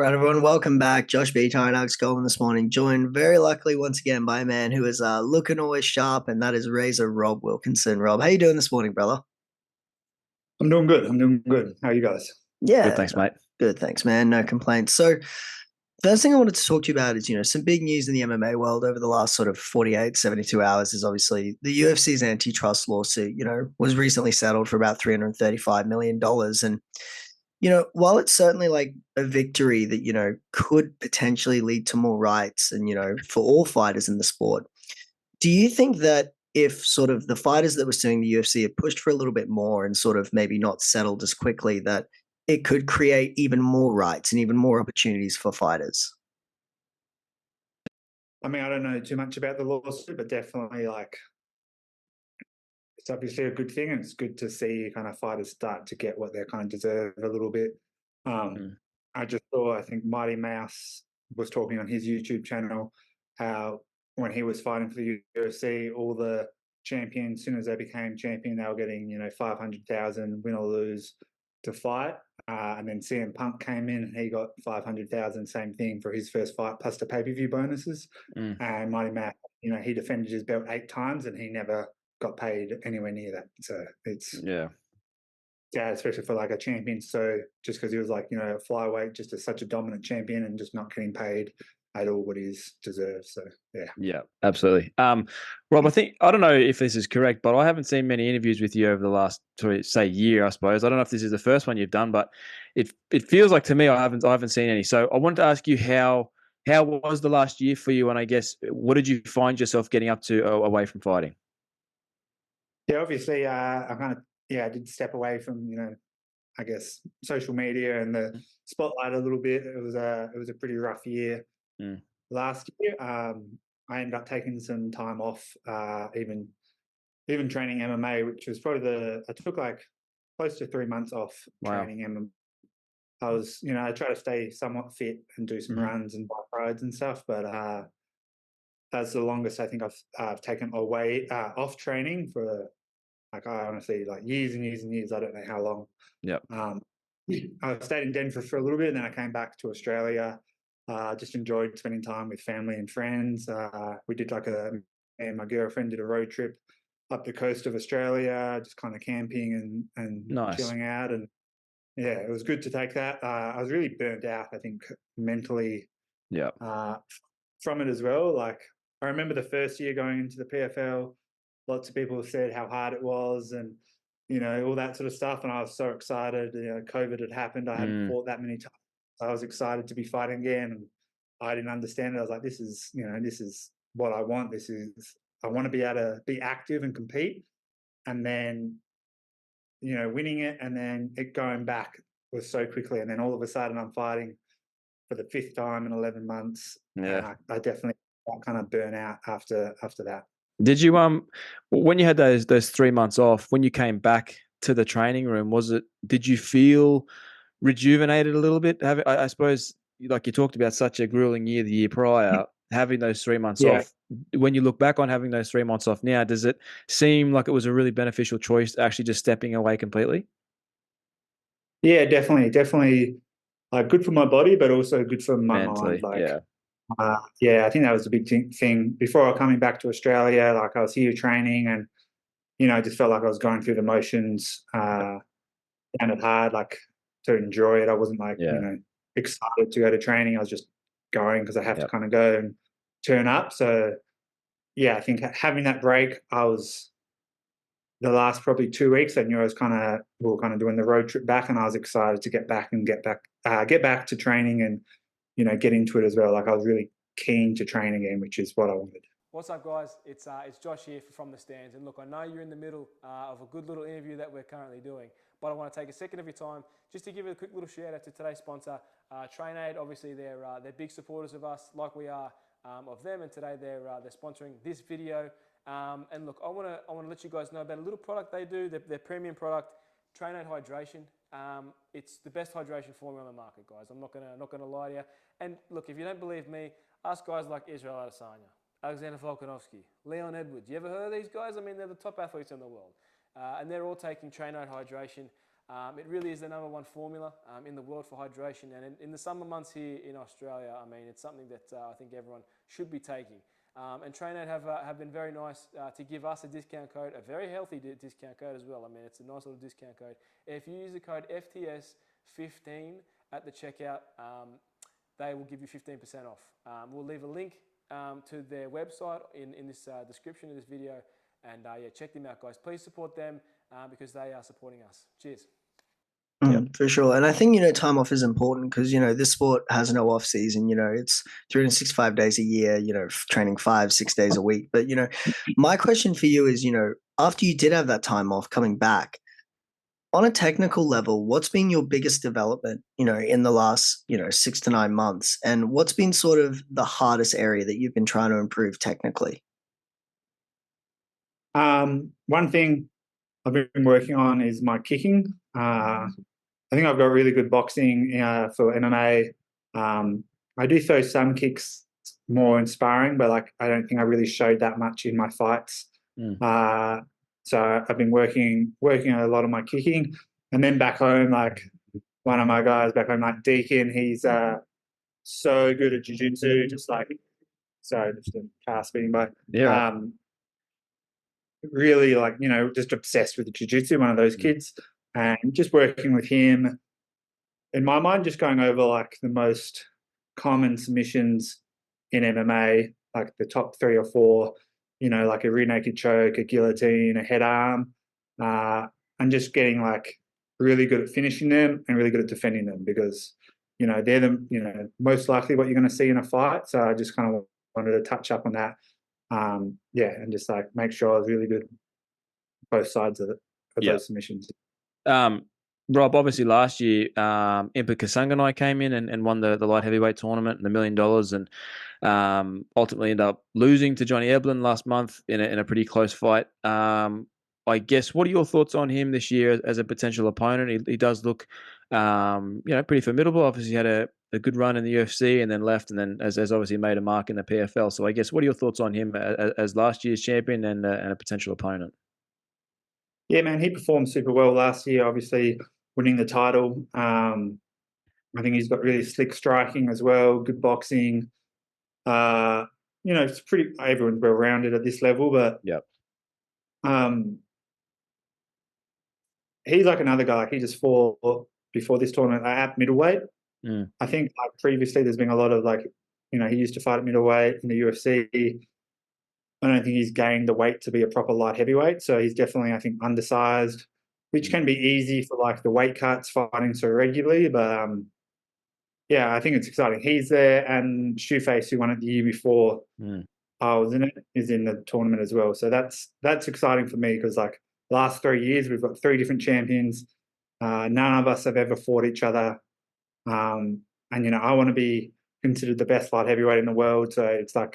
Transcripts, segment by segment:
Right, everyone, welcome back. Josh Beatar and Alex Goldman this morning, joined very luckily once again by a man who is looking always sharp, and that is Razor Rob Wilkinson. Rob, how you doing this morning, brother? I'm doing good. I'm doing good. How are you guys? Good, Yeah, thanks, mate. good, thanks, man. No complaints. So, first thing I wanted to talk to you about is, some big news in the MMA world over the last sort of 48, 72 hours is obviously the UFC's antitrust lawsuit, was recently settled for about $335 million. And while it's certainly like a victory that, could potentially lead to more rights and, for all fighters in the sport, do you think that if sort of the fighters that were suing the UFC had pushed for a little bit more and sort of maybe not settled as quickly, that it could create even more rights and even more opportunities for fighters? I mean, I don't know too much about the lawsuit, but definitely it's obviously a good thing, and it's good to see kind of fighters start to get what they kind of deserve a little bit. Mm. I just saw, I think Mighty Mouse was talking on his YouTube channel how when he was fighting for the UFC, all the champions, as soon as they became champion, they were getting 500,000 win or lose to fight. And then CM Punk came in and he got 500,000, same thing for his first fight, plus the pay-per-view bonuses. Mm. And Mighty Mouse, he defended his belt 8 times and he never got paid anywhere near that. So it's Yeah. yeah, especially for like a champion. So just because he was like, flyweight, just such a dominant champion and just not getting paid at all what he's deserved. So yeah. Yeah, absolutely. Rob, I don't know if this is correct, but I haven't seen many interviews with you over the last, say, year, I suppose. I don't know if this is the first one you've done, but it feels like to me I haven't seen any. So I wanted to ask you how was the last year for you, and I guess what did you find yourself getting up to away from fighting? Yeah, obviously, I did step away from I guess social media and the spotlight a little bit. It was a pretty rough year Mm. last year. I ended up taking some time off, even training MMA, which was probably I took like close to 3 months off Wow. training MMA. I try to stay somewhat fit and do some Mhm. runs and bike rides and stuff, but that's the longest I think I've taken away off training for like I honestly like years and years and years. I don't know how long. Yep. Um, I stayed in Denver for a little bit, and then I came back to Australia. Just enjoyed spending time with family and friends. We did me and my girlfriend did a road trip up the coast of Australia, just kind of camping and Nice. chilling out. And yeah, it was good to take that. I was really burnt out, I think, mentally Yep. uh, from it as well. Like I remember the first year going into the PFL, lots of people said how hard it was and all that sort of stuff. And I was so excited. COVID had happened. I hadn't Mm. fought that many times. I was excited to be fighting again. And I didn't understand it. I was like, this is what I want. I want to be able to be active and compete. And then, winning it and then it going back was so quickly. And then all of a sudden I'm fighting for the 5th time in 11 months. And Yeah. I definitely got kind of burn out after that. Did you when you had those 3 months off, when you came back to the training room, did you feel rejuvenated a little bit? I suppose, like you talked about such a grueling year the year prior, having those 3 months Yeah. off. When you look back on having those 3 months off now, does it seem like it was a really beneficial choice, actually just stepping away completely? Yeah, definitely, like, good for my body, but also good for my mind, Mentally, like, yeah. yeah, I think that was the big thing. Before coming back to Australia, like, I was here training and, I just felt like I was going through the motions, found it hard, like, to enjoy it. I wasn't, like, Yeah. excited to go to training. I was just going because I have to Yep. kinda go and turn up, so, yeah, I think having that break, I was the last probably 2 weeks, I knew we were kinda doing the road trip back, and I was excited to get back to training and, get into it as well. Like, I was really keen to train again, which is what I wanted. What's up, guys? It's Josh here from the stands. And look, I know you're in the middle of a good little interview that we're currently doing, but I want to take a second of your time just to give a quick little shout out to today's sponsor, TrainAid. Obviously, they're big supporters of us, like we are of them. And today they're sponsoring this video. And look, I want to let you guys know about a little product they do. Their premium product, TrainAid Hydration. It's the best hydration formula on the market, guys. I'm not gonna lie to you. And look, if you don't believe me, ask guys like Israel Adesanya, Alexander Volkanovski, Leon Edwards. You ever heard of these guys? I mean, they're the top athletes in the world. And they're all taking TrainAid Hydration It really is the #1 formula in the world for hydration. And in the summer months here in Australia, I mean, it's something that I think everyone should be taking. And Trainaid have been very nice to give us a discount code, a very healthy discount code as well. I mean, it's a nice little discount code. If you use the code FTS15 at the checkout, they will give you 15% off. We'll leave a link to their website in this description of this video. And yeah, check them out, guys. Please support them because they are supporting us. Cheers. For sure. And I think, time off is important because, this sport has no off season, it's 365 days a year, training 5-6 days a week. But, my question for you is, after you did have that time off coming back, on a technical level, what's been your biggest development, in the last, 6 to 9 months? And what's been sort of the hardest area that you've been trying to improve technically? One thing I've been working on is my kicking. I think I've got really good boxing for MMA. I do throw some kicks more in sparring, but I don't think I really showed that much in my fights. So I've been working on a lot of my kicking, and then back home, one of my guys back home, Deacon, he's so good at jiu-jitsu, just a car speeding by. Yeah. Really just obsessed with jiu-jitsu, one of those kids, and just working with him. In my mind, just going over the most common submissions in MMA, the top 3 or 4, a rear naked choke, a guillotine, a head arm, and just getting really good at finishing them and really good at defending them because, they're the, most likely what you're going to see in a fight. So I just kind of wanted to touch up on that. And just make sure I was really good both sides of those submissions. Rob, obviously last year, Impa Kasanganay came in and won the light heavyweight tournament and $1 million, and ultimately ended up losing to Johnny Eblin last month in a pretty close fight. I guess, what are your thoughts on him this year as a potential opponent? He does look, pretty formidable. Obviously, had a good run in the UFC and then left, and then has obviously made a mark in the PFL. So I guess, what are your thoughts on him as last year's champion and a potential opponent? Yeah, man, he performed super well last year, obviously winning the title. I think he's got really slick striking as well, good boxing. It's everyone's well-rounded at this level, but he's another guy. He just fought before this tournament at middleweight. I think previously there's been a lot of he used to fight at middleweight in the UFC. I don't think he's gained the weight to be a proper light heavyweight. So he's definitely, I think, undersized, which can be easy for the weight cuts fighting so regularly. But I think it's exciting. He's there, and Shoeface, who won it the year before I was in it, is in the tournament as well. So that's exciting for me because last 3 years we've got 3 different champions. None of us have ever fought each other. And I want to be considered the best light heavyweight in the world. So it's a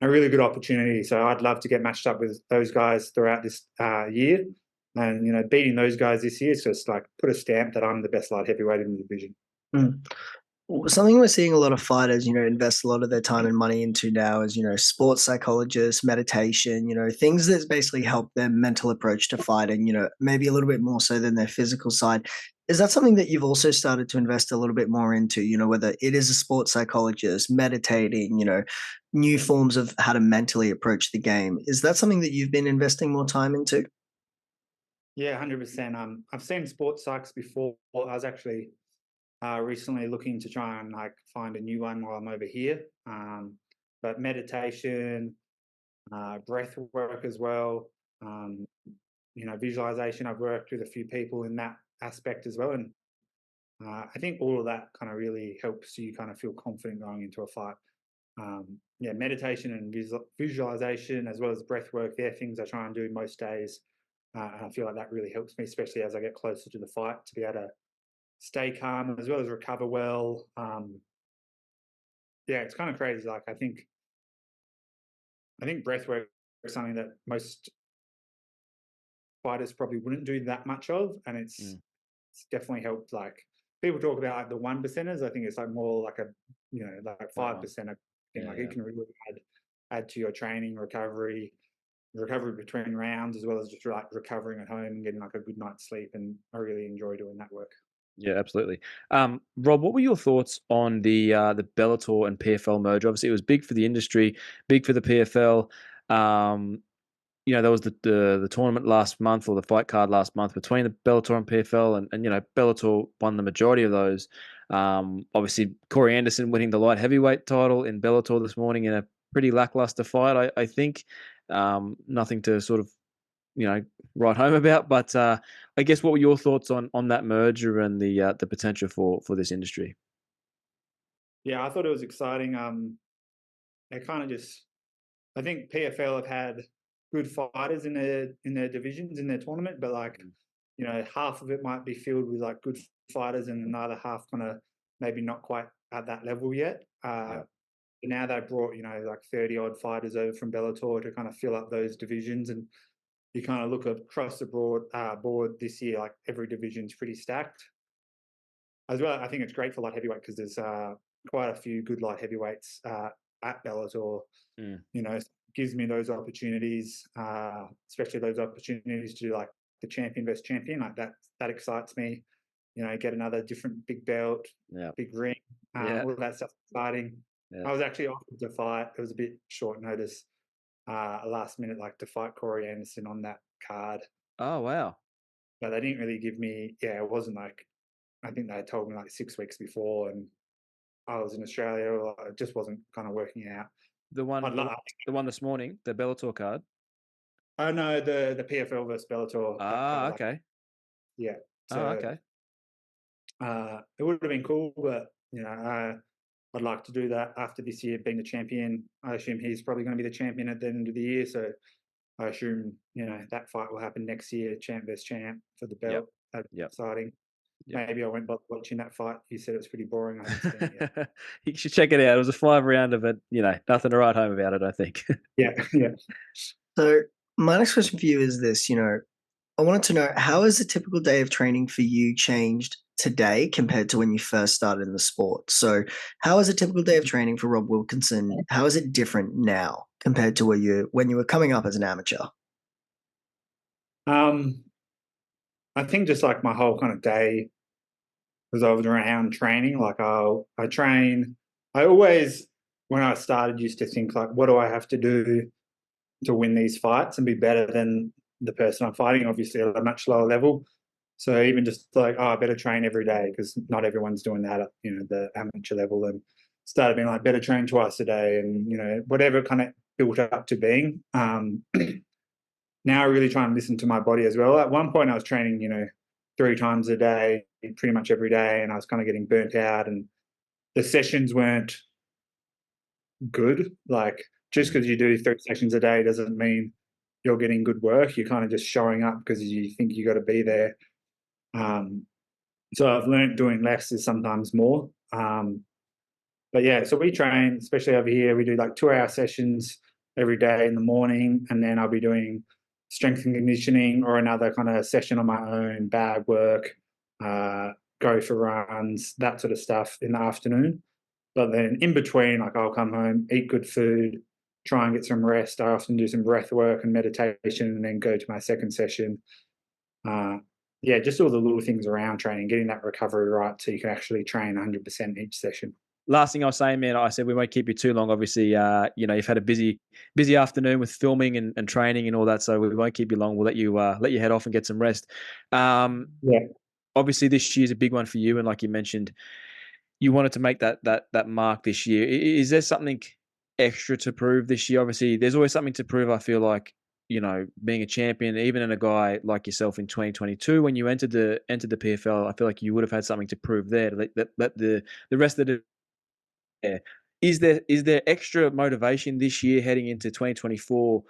really good opportunity. So I'd love to get matched up with those guys throughout this year. And, beating those guys this year is just put a stamp that I'm the best light heavyweight in the division. Something we're seeing a lot of fighters, invest a lot of their time and money into now is, sports psychologists, meditation, things that basically help their mental approach to fighting, maybe a little bit more so than their physical side. Is that something that you've also started to invest a little bit more into, whether it is a sports psychologist, meditating, new forms of how to mentally approach the game? Is that something that you've been investing more time into? Yeah, 100%. I've seen sports psychs before. I was actually recently looking to try and find a new one while I'm over here. But meditation, breath work as well, visualization. I've worked with a few people in that aspect as well. And I think all of that kind of really helps you kind of feel confident going into a fight. Meditation and visualization as well as breath work, they're things I try and do most days. And I feel like that really helps me, especially as I get closer to the fight, to be able to stay calm as well as recover well. It's kind of crazy. I think breath work is something that most fighters probably wouldn't do that much of, and it's definitely helped. People talk about the 1%ers. I think it's more a 5%. It can really add to your training, recovery. recovery between rounds, as well as just like recovering at home and getting like a good night's sleep. And I really enjoy doing that work. Yeah, absolutely. Rob, what were your thoughts on the Bellator and PFL merger? Obviously, it was big for the industry, big for the PFL. There was the tournament last month, or the fight card last month, between the Bellator and PFL, and Bellator won the majority of those. Obviously, Corey Anderson winning the light heavyweight title in Bellator this morning in a pretty lackluster fight, I think. Nothing to sort of write home about. But I guess, what were your thoughts on that merger and the potential for this industry? Yeah, I thought it was exciting. They kind of I think PFL have had good fighters in their divisions in their tournament, but like half of it might be filled with like good fighters, and another half kind of maybe not quite at that level yet. Now they brought like 30 odd fighters over from Bellator to kind of fill up those divisions, and you kind of look across the board this year, like every division's pretty stacked. As well, I think it's great for light heavyweight because there's quite a few good light heavyweights at Bellator. Gives me those opportunities, especially those opportunities to do like the champion versus champion. Like that excites me. Get another different big belt, big ring, all that stuff's exciting. I was actually offered to fight. It was a bit short notice, last minute, like to fight Corey Anderson on that card. Oh, wow. But they didn't really give me, it wasn't like, I think they told me like 6 weeks before, and I was in Australia. It just wasn't kind of working out. The one this morning, the Bellator card. Oh no, the PFL versus Bellator. Okay. Yeah. So, okay. It would have been cool, but I'd like to do that after this year being the champion. I assume he's probably going to be the champion at the end of the year, so I assume that fight will happen next year, champ versus champ for the belt. That'd be exciting. Maybe I won't bother watching that fight. You said it's pretty boring. I haven't seen it yet. You should check it out. It was a 5-rounder, but nothing to write home about it, I think. Yeah. So my next question for you is this, I wanted to know, how has a typical day of training for you changed today compared to when you first started in the sport? So how is a typical day of training for Rob Wilkinson? How is it different now compared to when you were coming up as an amateur? I think just like my whole kind of day revolved around training. Like I train. I always, when I started, used to think like, what do I have to do to win these fights and be better than the person I'm fighting, obviously at a much lower level. So even just like, I better train every day, because not everyone's doing that at the amateur level, and started being like, better train twice a day, and whatever kind of built up to being. Now I really try and listen to my body as well. At one point I was training 3 times a day, pretty much every day, and I was kind of getting burnt out, and the sessions weren't good. Like, just because you do 3 sessions a day doesn't mean you're getting good work. You're kind of just showing up because you think you got to be there. So I've learned doing less is sometimes more. But yeah, so we train, especially over here, we do like 2-hour sessions every day in the morning, and then I'll be doing strength and conditioning or another kind of session on my own, bag work, go for runs, that sort of stuff in the afternoon. But then in between, like, I'll come home, eat good food, try and get some rest. I often do some breath work and meditation, and then go to my second session. Just all the little things around training, getting that recovery right so you can actually train 100% each session. Last thing I was saying, man, I said we won't keep you too long. Obviously, you've had a busy afternoon with filming and training and all that, so we won't keep you long. We'll let you head off and get some rest. Obviously, this year's a big one for you, and like you mentioned, you wanted to make that mark this year. Is there something extra to prove this year? Obviously, there's always something to prove. I feel like being a champion, even in a guy like yourself in 2022, when you entered the PFL, I feel like you would have had something to prove there. To let the rest of the Is there extra motivation this year heading into 2024,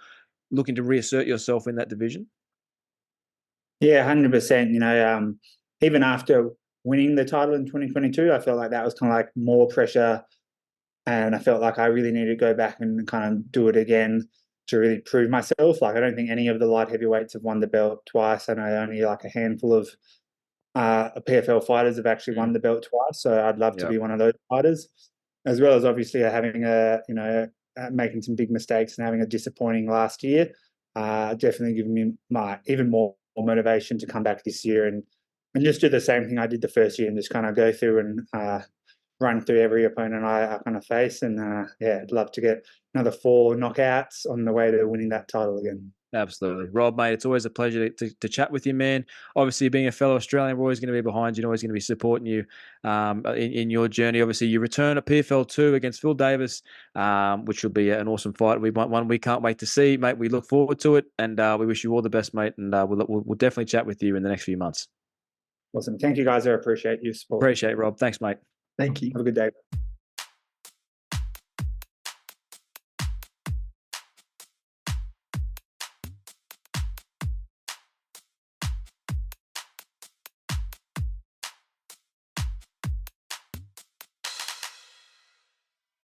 looking to reassert yourself in that division? Yeah, 100%. Even after winning the title in 2022, I felt like that was kind of like more pressure, and I felt like I really needed to go back and kind of do it again to really prove myself. Like, I don't think any of the light heavyweights have won the belt twice. I know only like a handful of PFL fighters have actually won the belt twice, so I'd love to be one of those fighters, as well as obviously having making some big mistakes and having a disappointing last year. definitely given me even more motivation to come back this year and just do the same thing I did the first year and just kind of go through and run through every opponent I kind of face. And yeah, I'd love to get another 4 knockouts on the way to winning that title again. Absolutely. Rob, mate, it's always a pleasure to chat with you, man. Obviously, being a fellow Australian, we're always going to be behind you and always going to be supporting you in your journey. Obviously, you return at PFL 2 against Phil Davis, which will be an awesome fight. One we can't wait to see, mate. We look forward to it, and we wish you all the best, mate. And we'll definitely chat with you in the next few months. Awesome. Thank you, guys. I appreciate your support. Appreciate it, Rob. Thanks, mate. Thank you. Have a good day.